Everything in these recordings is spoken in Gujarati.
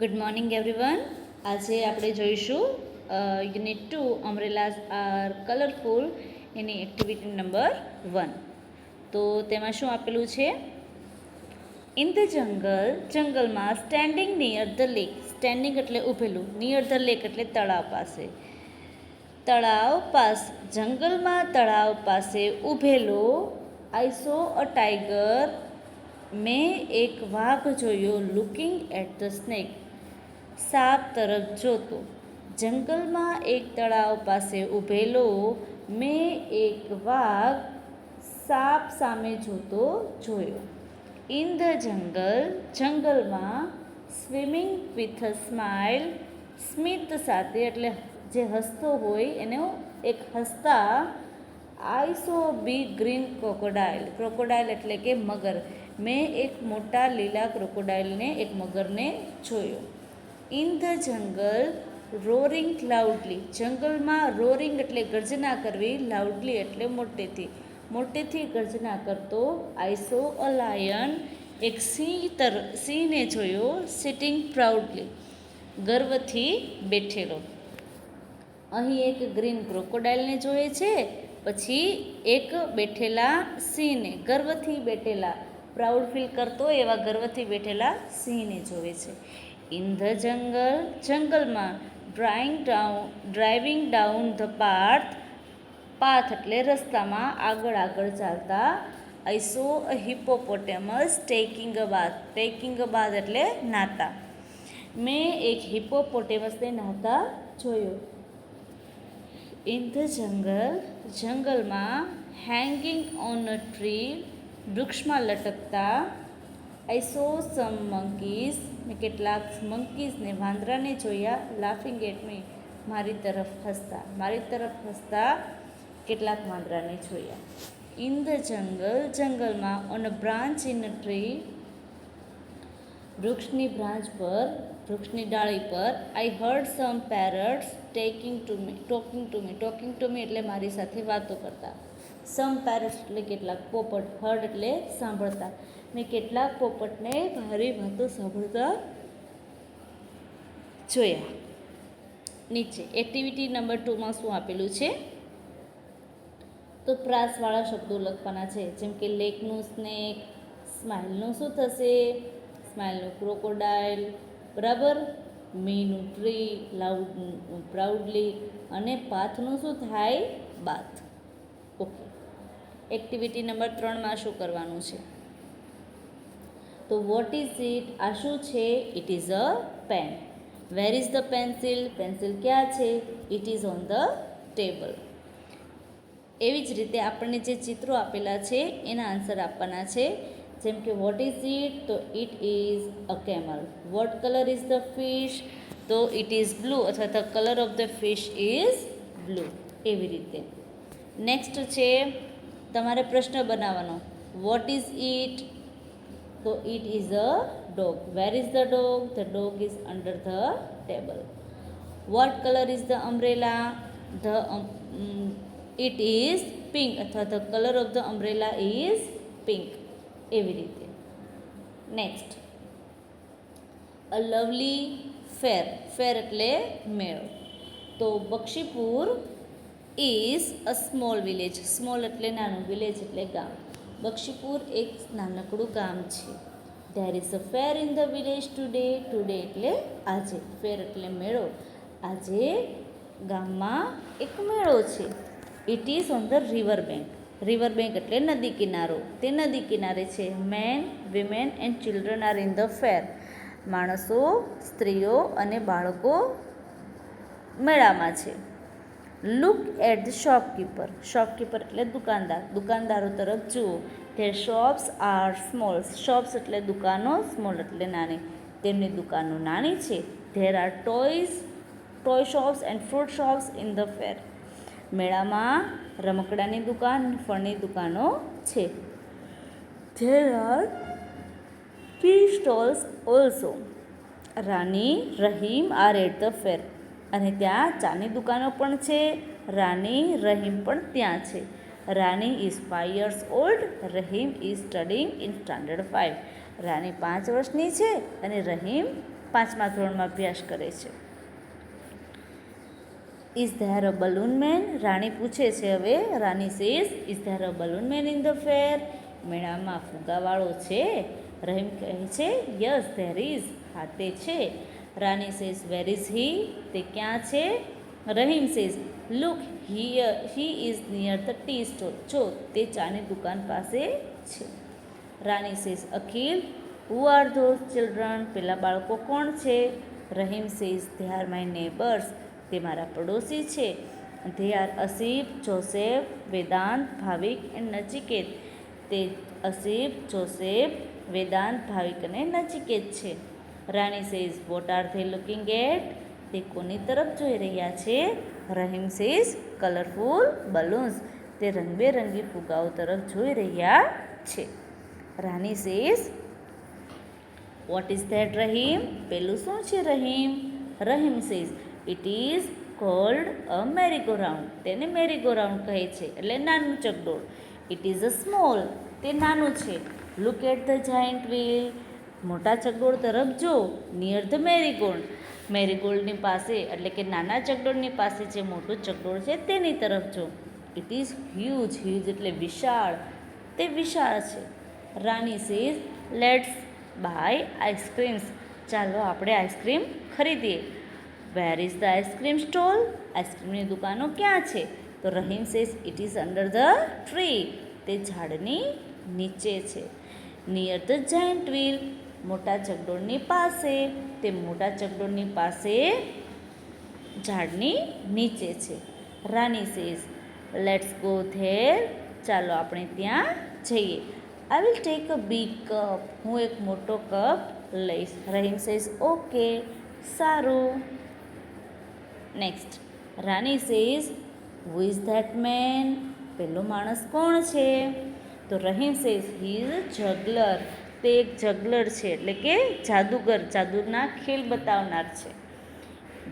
Good morning everyone. આજે આપણે જોઈશું યુનિટ 2 અમ્બ્રેલાઝ આર કલરફુલ એની એક્ટિવિટી નંબર 1. તો તેમાં શું આપેલું છે? ઇન ધ જંગલમાં standing near the lake. Standing એટલે ઊભેલું, નિયર ધ લેક એટલે તળાવ પાસે. જંગલમાં તળાવ પાસે ઊભેલો આઈ સો અ ટાઈગર. મેં એક વાઘ જોયો. Looking at the snake. સાપ તરફ જોતો. જંગલમાં એક તળાવ પાસે ઊભેલો મેં એક વાઘ સાપ સામે જોતો જોયો. ઇન ધ જંગલમાં સ્વિમિંગ વિથ અ સ્માઇલ. સ્મિત સાથે એટલે જે હસતો હોય એનો એક હસતા. I saw big green crocodile. Crocodile એટલે કે મગર. મેં એક મોટા લીલા ક્રોકોડાઇલને એક મગરને જોયો. In the jungle roaring loudly. જંગલમાં રોરિંગ એટલે ગર્જના કરવી, લાઉડલી એટલે મોટેથી ગર્જના કરતો. આઈ સો અ લાયન. એક સિંહને જોયો. Sitting proudly. ગર્વથી બેઠેલો. અહીં એક ગ્રીન ક્રોકોડાઇલને જોઈએ છે, પછી એક બેઠેલા સિંહને, ગર્વથી બેઠેલા, પ્રાઉડ ફીલ કરતો એવા ગર્વથી બેઠેલા સિંહને જોવે છે. ઇન ધ જંગલમાં ડ્રાઇવિંગ ડાઉન ધ પાથ એટલે રસ્તામાં આગળ ચાલતા. આઈ સો અ હિપોપોટેમસ ટેકિંગ અ બાથ એટલે નાતા. મેં એક હિપોપોટેમસને નાતા જોયો. ઇન ધ જંગલમાં હેંગિંગ ઓન અ ટ્રી. વૃક્ષમાં લટકતા. I saw some monkeys. મેં કેટલાક મંકીઝને વાંદરાને જોયા. Laughing at me. મારી તરફ હસતા કેટલાક વાંદરાને જોયા. ઇન ધ જંગલમાં on a branch in a tree. વૃક્ષની ડાળી પર. I heard some parrots talking to me એટલે મારી સાથે વાતો કરતા. સમ પેરટ્સ એટલે કેટલાક પોપટ. હર્ડ એટલે સાંભળતા. મેં કેટલાક પોપટને મારી વાતો સાંભળતા જોયા. નીચે એક્ટિવિટી નંબર 2માં શું આપેલું છે? તો પ્રાસવાળા શબ્દો લખવાના છે, જેમ કે લેકનું સ્નેક, સ્માઇલનું શું થશે? સ્માઇલનું ક્રોકોડાઇલ, બરાબર. મીનું ટ્રી, પ્રાઉડલી, અને પાથનું શું થાય? બાથ. ઓકે. એક્ટિવિટી નંબર 3માં શું કરવાનું છે? તો વોટ ઇઝ ઇટ? આ શું છે? It is a pen. Where is the pencil? Pencil ક્યાં છે? It is on the table. એવી જ રીતે આપણને જે ચિત્રો આપેલા છે એના આન્સર આપવાના છે. જેમ કે વોટ ઇઝ ઇટ? તો it is a camel. What colour is the fish? તો ઇટ ઇઝ બ્લુ, અથવા the colour of the fish is blue. એવી રીતે. નેક્સ્ટ છે, તમારે પ્રશ્ન બનાવવાનો. What is it? તો it is a dog. Where is the dog? The dog is under the table. What colour is the umbrella? It is pink, અથવા the colour of the umbrella is pink. એવી રીતે. નેક્સ્ટ, અ લવલી ફેર. ફેર એટલે મેળો. તો Bakshipur is a small village. Small એટલે નાનું, વિલેજ એટલે ગામ. બક્ષીપુર એક નાનકડું ગામ છે. There is a fair in the village today. Today એટલે આજે. ફેર એટલે મેળો. આજે ગામમાં એક મેળો છે. It is on the river bank. River bank એટલે નદી કિનારો. તે નદી કિનારે છે. Men, women and children are in the fair. માણસો, સ્ત્રીઓ અને બાળકો મેળામાં છે. Look at the shopkeeper. Shopkeeper એટલે દુકાનદાર. દુકાનદારો તરફ જુઓ. Their shops are small. Shops એટલે દુકાનો, સ્મોલ એટલે નાની. તેમની દુકાનો નાની છે. There are toy shops and fruit shops in the fair. મેળામાં રમકડાની દુકાન, ફળની દુકાનો છે. There are tea stalls also. Rani, Rahim are at the fair. અને ત્યાં ચાની દુકાનો પણ છે. રાની, રહીમ પણ ત્યાં છે. Rani is 5 years old. Rahim is studying in standard 5. Rani 5 વર્ષની છે અને રહીમ 5મા ધોરણમાં અભ્યાસ કરે છે. Is there a balloon man? Rani પૂછે છે હવે. Rani says is there a balloon man in the fair? મેળામાં ફુગ્ગાવાળો છે? રહીમ કહે છે યસ ધેર ઇઝ. હા તે છે. Rani says where is he? તે ક્યાં છે? Rahim says look he is near the tea stall. જો તે ચાની દુકાન પાસે છે. Rani says Akhil who are those children? પેલા બાળકો કોણ છે? Rahim says they are my neighbours. તે મારા પડોશી છે. They are Asif, Joseph, Vedant, Bhavik and Nachiket. તે અસીફ, જોસેફ, વેદાંત, ભાવિક અને નચિકેત છે. Rani says what are they looking at? તે કોની તરફ જોઈ રહ્યા છે? Rahim says colourful balloons. તે રંગબેરંગી ફુગ્ગાઓ તરફ જોઈ રહ્યા છે. Rani says what is that Rahim? પેલું શું છે Rahim? Rahim says it is called a merry go round. તેને મેરીગો રાઉન્ડ કહે છે, એટલે નાનું ચકડોળ. It is a small. તે નાનું છે. Look at the giant wheel. મોટા ચકડોળ તરફ જો. Near the marigold. મેરીગોલ્ડની પાસે એટલે કે નાના ચકડોળની પાસે જે મોટું ચકડોળ છે તેની તરફ જો. It is huge. હ્યુજ એટલે વિશાળ. તે વિશાળ છે. Rani says let's buy ice creams. ચાલો આપણે આઈસ્ક્રીમ ખરીદીએ. Where is the ice cream stall? આઈસ્ક્રીમની દુકાનો ક્યાં છે? તો Rahim says it is under the tree. તે ઝાડની નીચે છે. Near the giant wheel. મોટા ચકડોળની પાસે. તે મોટા ચકડોળની પાસે ઝાડની નીચે છે. Rani says let's go there. ચાલો આપણે ત્યાં જઈએ. I will take a big cup. હું એક મોટો કપ લઈશ. Rahim says okay. સારું. Next. Rani says who is that man? પેલો માણસ કોણ છે? તો Rahim says he is a juggler. તે એક જગલર છે એટલે કે જાદુગર. જાદુના ખેલ બતાવનાર છે.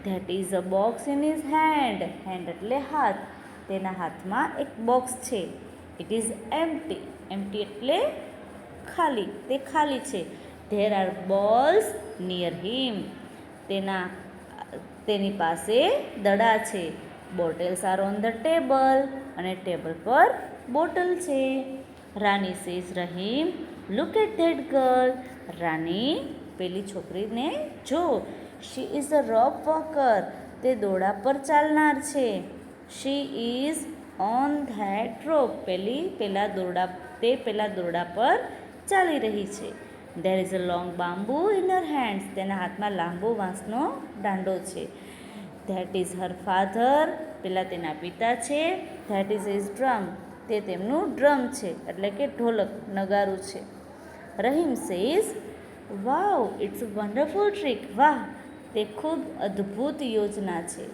That is a box in his hand. Hand એટલે હાથ. તેના હાથમાં એક બોક્સ છે. It is empty. એમ્પ્ટી એટલે ખાલી. તે ખાલી છે. There are balls near him. તેની પાસે દડા છે. Bottles are on the table. અને ટેબલ પર બોટલ છે. Rani says Rahim look at that girl. Rani પેલી છોકરીને જો. She is a rope walker. તે દોરડા પર ચાલનાર છે. She is on that rope. તે પેલા દોરડા પર ચાલી રહી છે. There is a long bamboo in her hands. તેના હાથમાં લાંબો વાંસનો દાંડો છે. That is her father. પેલા તેના પિતા છે. That is his drum. તે તેમનું ડ્રમ છે એટલે કે ઢોલક, નગારું છે. Rahim says wow it's a wonderful trick. વાહ તે ખૂબ અદ્ભુત યોજના છે.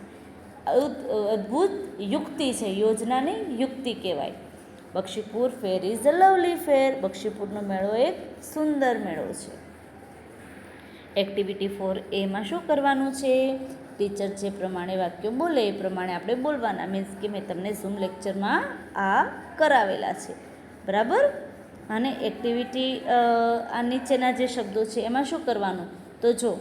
અદ્ભુત યુક્તિ છે. યોજનાને યુક્તિ કહેવાય. બક્ષીપુર ફેર ઇઝ અ લવલી ફેર. બક્ષીપુરનો મેળો એક સુંદર મેળો છે. એક્ટિવિટી 4A માં શું કરવાનું છે? ટીચર જે પ્રમાણે વાક્યો બોલે એ પ્રમાણે આપણે બોલવાના. મીન્સ કે મેં તમને ઝૂમ લેક્ચરમાં આ કરાવેલા છે. બરાબર? અને એક્ટિવિટી આ નીચેના જે શબ્દો છે એમાં શું કરવાનું? તો જો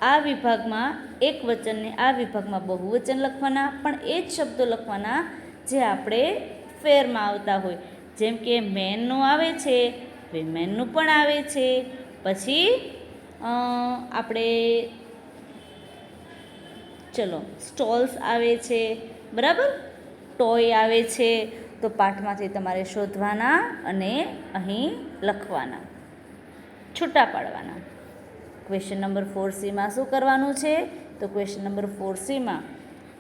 આ વિભાગમાં એક વચનને આ વિભાગમાં બહુવચન લખવાના, પણ એ જ શબ્દો લખવાના જે આપણે ફેરમાં આવતા હોય. જેમ કે મેનનું આવે છે, વિમેનનું પણ આવે છે. પછી આપણે ચલો સ્ટોલ્સ આવે છે. બરાબર? ટોય આવે છે. તો પાઠમાંથી તમારે શોધવાના અને અહીં લખવાના, છૂટા પાડવાના. ક્વેશ્ચન નંબર 4Cમાં શું કરવાનું છે? તો ક્વેશ્ચન નંબર 4Cમાં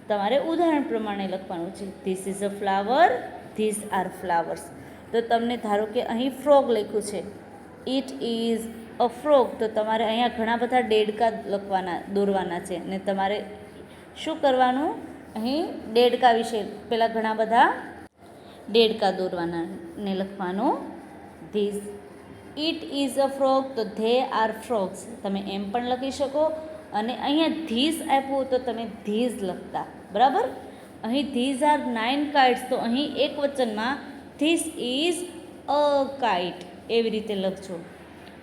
તમારે ઉદાહરણ પ્રમાણે લખવાનું છે. This is a flower. This are flowers. તો તમને ધારો કે અહીં ફ્રોગ લખ્યું છે. It is a frog. તો તમારે અહીંયા ઘણા બધા દેડકા દોરવાના છે. અને તમારે શું કરવાનું? અહીં દેડકા વિશે પહેલાં ઘણા બધા દેડકા દોરવાના ને લખવાનું this. It is a frog. તો ધે આર ફ્રોગ્સ. તમે એમ પણ લખી શકો. અને અહીંયા ધીસ આપ્યું તો તમે ધીઝ લખતા. બરાબર? અહીં ધીઝ આર 9 કાઇટ્સ. તો અહીં એક વચનમાં ધીસ ઇઝ અ કાઇટ એવી રીતે લખજો.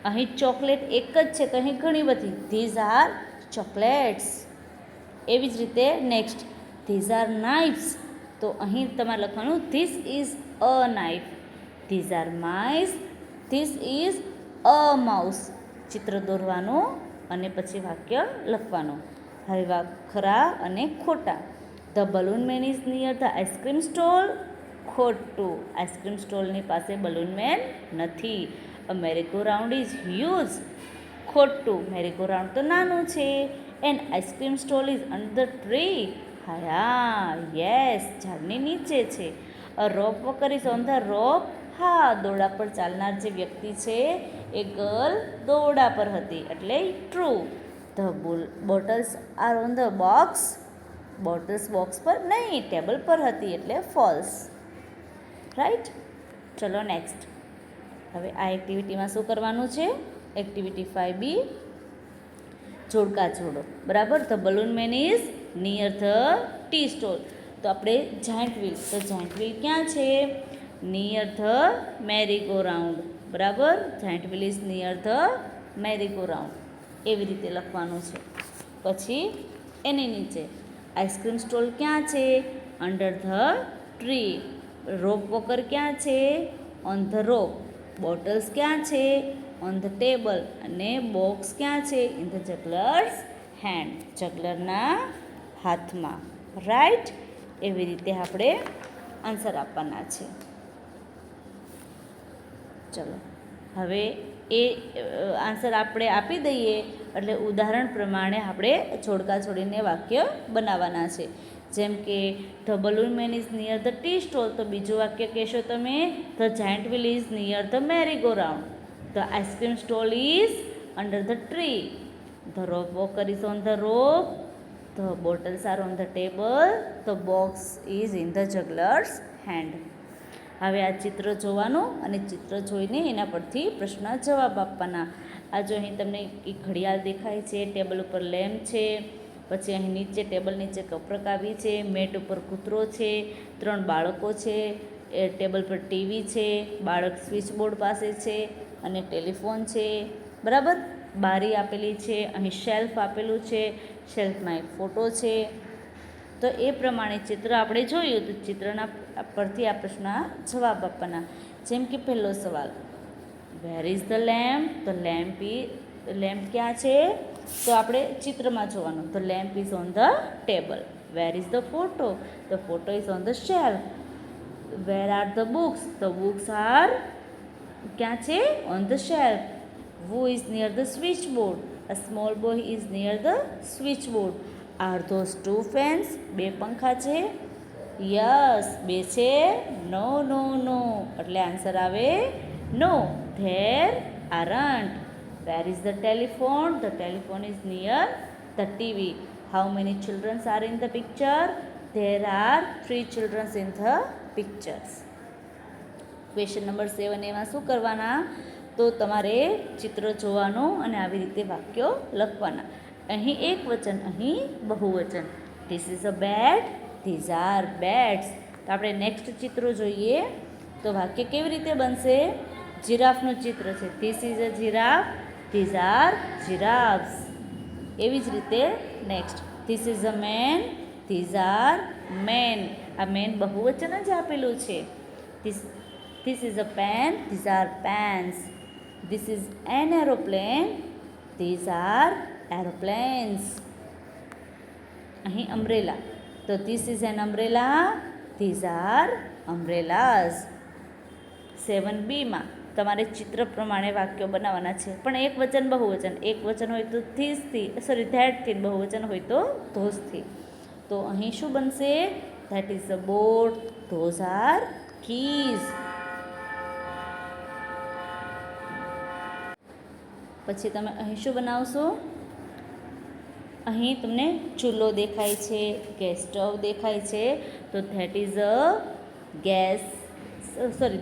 અહીં ચોકલેટ એક જ છે તો અહીં ઘણી બધી, ધીઝ આર ચોકલેટ્સ. એવી જ રીતે નેક્સ્ટ, ધીઝ આર નાઇફ્સ, તો અહીં તમારે લખવાનું this is a knife. These are mice, this is a mouse. ચિત્ર દોરવાનું અને પછી વાક્ય લખવાનું. હવે ખરા અને ખોટા. The balloon man is near the ice cream stall. ખોટું, આઈસ્ક્રીમ સ્ટોલની પાસે બલૂન મેન નથી. A merry go round is huge. ખોટું, મેરીગો રાઉન્ડ તો નાનું છે. And ice cream stall is under the tree. હા, યસ, ઝાડની નીચે છે. A rope walker is on the rope. હા, દોરડા પર ચાલનાર જે વ્યક્તિ છે એ ગર્લ દોરડા પર હતી, એટલે true. The bottles are on the box. Bottles box પર નહીં, ટેબલ પર હતી, એટલે ફોલ્સ. રાઈટ. ચલો નેક્સ્ટ. હવે આ એક્ટિવિટીમાં શું કરવાનું છે? એક્ટિવિટી 5B, જોડકા જોડો. બરાબર. The balloon man is near the tea stall. તો આપણે જાયન્ટ વ્હીલ, તો જાયન્ટ વ્હીલ ક્યાં છે? Near the merry go round. બરાબર. Giant wheel is near the merry go round. એવી રીતે લખવાનું છે. પછી એની નીચે આઈસ્ક્રીમ સ્ટોલ ક્યાં છે? Under the tree. Rope walker ક્યાં છે? On the rope. બોટલ્સ ક્યાં છે? On the table. અને બોક્સ ક્યાં છે? In the juggler's hand. જગલરના હાથમાં. રાઈટ. એવી રીતે આપણે આન્સર આપવાના છે. ચલો હવે એ આન્સર આપણે આપી દઈએ એટલે ઉદાહરણ પ્રમાણે આપણે જોડકા જોડીને વાક્ય બનાવવાના છે. જેમ કે the balloon man is near the tea stall, તો બીજું વાક્ય કહેશો તમે the giant wheel is near the merry go round. The ice cream stall is under the tree. The rope walker is on the rope. The bottles are on the table. The box is in the juggler's hand. હવે આ ચિત્ર જોવાનું અને ચિત્ર જોઈને એના પરથી પ્રશ્ન જવાબ આપવાના. આ જો અહીં તમને એક ઘડિયાળ દેખાય છે, ટેબલ ઉપર લેમ્પ છે, પછી અહીં નીચે ટેબલ નીચે કપરકાવી છે, મેટ ઉપર કૂતરો છે, 3 બાળકો છે, એ ટેબલ પર ટીવી છે, બાળક સ્વિચ બોર્ડ પાસે છે અને ટેલિફોન છે. બરાબર. બારી આપેલી છે, અહીં શેલ્ફ આપેલું છે, શેલ્ફમાં એક ફોટો છે. તો એ પ્રમાણે ચિત્ર આપણે જોયું તો ચિત્રના પરથી આ પ્રશ્ન જવાબ આપવાના. જેમ કે પહેલો સવાલ, વેર is the lamp? The lamp ક્યાં છે? તો આપણે ચિત્રમાં જોવાનું. The lamp is on the table. Wear is the photo? The photo is on the shelf. Where are the books? The books are ક્યાં છે? On the shelf. Who is near the switch board? A small boy is near the switch board. R those 2 fans? 2 પંખા છે? યસ, 2 છે? નો નો નો, એટલે આન્સર આવે no. There aren't. Where is the telephone? The telephone is near the TV. How many childrens are in the picture? There are 3 childrens in the pictures. Question number 7 એમાં શું કરવાના? તો તમારે ચિત્ર જોવાનું અને આવી રીતે વાક્યો લખવાના. અહીં એક વચન, અહીં બહુવચન. This is a bed. These are beds. તો આપણે નેક્સ્ટ ચિત્રો જોઈએ તો વાક્ય કેવી રીતે બનશે? જીરાફનું ચિત્ર છે. This is a giraffe. These are giraffes. એવી જ રીતે next, this is a man. These are men. આ મેન બહુવચન જ આપેલું છે. This is a pen. These are pens. This is an aeroplane. These are aeroplanes. અહીં અમ્બ્રેલા, તો this is an umbrella. These are umbrellas. 7Bમાં તમારે ચિત્ર પ્રમાણે વાક્યો બનાવવાના છે, પણ એક વચન બહુવચન. એક વચન હોય તો ધેટથી, બહુવચન હોય તો ધોઝથી. તો અહીં શું બનશે? That is a boat. Those are keys. પછી તમે અહીં શું બનાવશો? અહીં તમને ચૂલો દેખાય છે, ગેસ સ્ટવ દેખાય છે, તો that is a gas.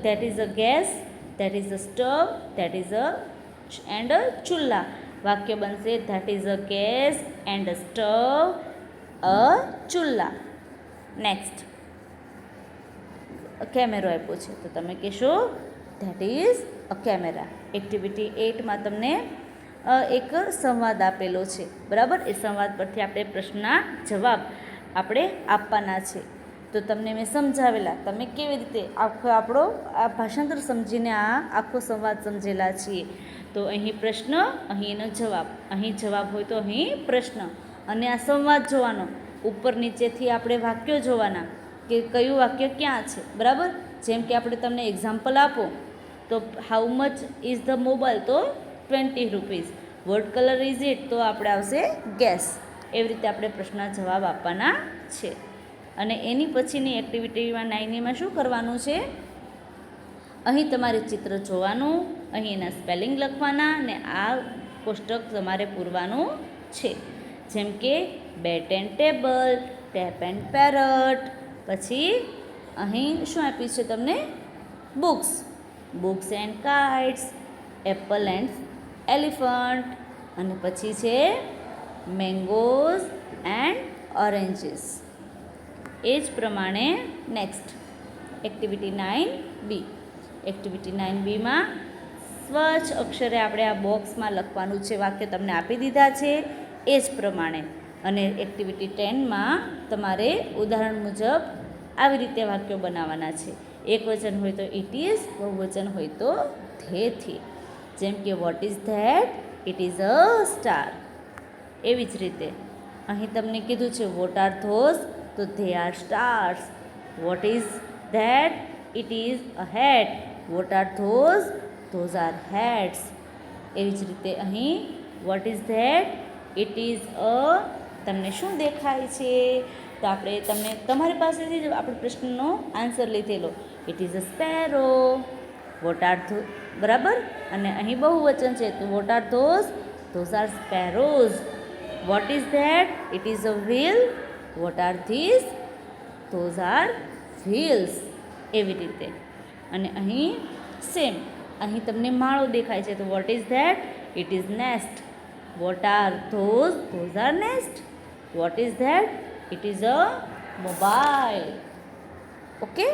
That is a gas. That is a stove. That is a and a ચૂલા. વાક્ય બનશે that is a gas and a stove a ચૂલા. નેક્સ્ટ, કેમેરો આપ્યો છે તો તમે કહેશો that is a camera. Activity 8માં તમને એક સંવાદ આપેલો છે, બરાબર. એ સંવાદ પરથી આપણે પ્રશ્નના જવાબ આપણે આપવાના છે. તો તમને મેં સમજાવેલા, તમે કેવી રીતે આપણો આ ભાષાંતર સમજીને આ આખો સંવાદ સમજેલા છીએ. તો અહીં પ્રશ્ન, અહીં એનો જવાબ, અહીં જવાબ હોય તો અહીં પ્રશ્ન, અને આ સંવાદ જોવાનો. ઉપર નીચેથી આપણે વાક્યો જોવાના કે કયું વાક્ય ક્યાં છે, બરાબર. જેમ કે આપણે તમને એક્ઝામ્પલ આપો તો how much is the mobile, તો 20 rupees. Vote colour is it, તો આપણે આવશે ગેસ. એવી રીતે આપણે પ્રશ્નના જવાબ આપવાના છે. અને એની પછીની એક્ટિવિટીમાં 9 શું કરવાનું છે? અહીં તમારે ચિત્ર જોવાનું, અહીં એના સ્પેલિંગ લખવાના, અને આ કોષ્ટક તમારે પૂરવાનું છે. જેમ કે bat and table, tape and parrot, પછી અહીં શું આપ્યું છે તમને? Books, books and kites, apple and elephant, અને પછી છે મેંગોઝ એન્ડ ઓરેન્જીસ. એ જ પ્રમાણે નેક્સ્ટ એક્ટિવિટી 9B. એક્ટિવિટી 9Bમાં સ્વચ્છ અક્ષરે આપણે આ બોક્સમાં લખવાનું છે. વાક્ય તમને આપી દીધા છે એ જ પ્રમાણે. અને એક્ટિવિટી 10માં તમારે ઉદાહરણ મુજબ આવી રીતે વાક્યો બનાવવાના છે. એકવચન હોય તો ઇટ ઇઝ, બહુવચન હોય તો ધેથી. જેમ કે what is that? It is a star. એવી જ રીતે અહીં તમને કીધું છે વોટ આર ધોઝ, તો they are stars. What is that? It is a hat. What are those? Those are hats. એવી જ રીતે અહીં what is that? It is a, તમને શું દેખાય છે? તો આપણે તમને તમારી પાસેથી જ આપણે પ્રશ્નનો આન્સર લીધેલો. It is a sparrow. What are ધો, બરાબર. અને અહીં બહુવચન છે તો vote are those? Those R sparrows. Vote is that? It is a wheel. What are this? Those are wheels. એવી રીતે. અને અહીં સેમ, અહીં તમને માળો દેખાય છે તો vote is that? It is nest. Vote are those? Those R nest. Vote is that? It is a mobile. Okay.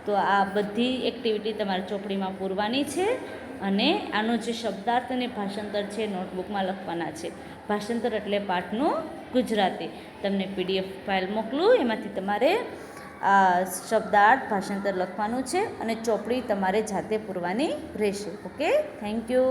તો આ બધી એક્ટિવિટી તમારે ચોપડીમાં પૂરવાની છે. અને આનો જે શબ્દાર્થ અને ભાષાંતર છે નોટબુકમાં લખવાના છે. ભાષાંતર એટલે પાઠનું ગુજરાતી. તમને PDF ફાઇલ મોકલું, એમાંથી તમારે આ શબ્દાર્થ ભાષાંતર લખવાનું છે, અને ચોપડી તમારે જાતે પૂરવાની રહેશે. Okay, thank you.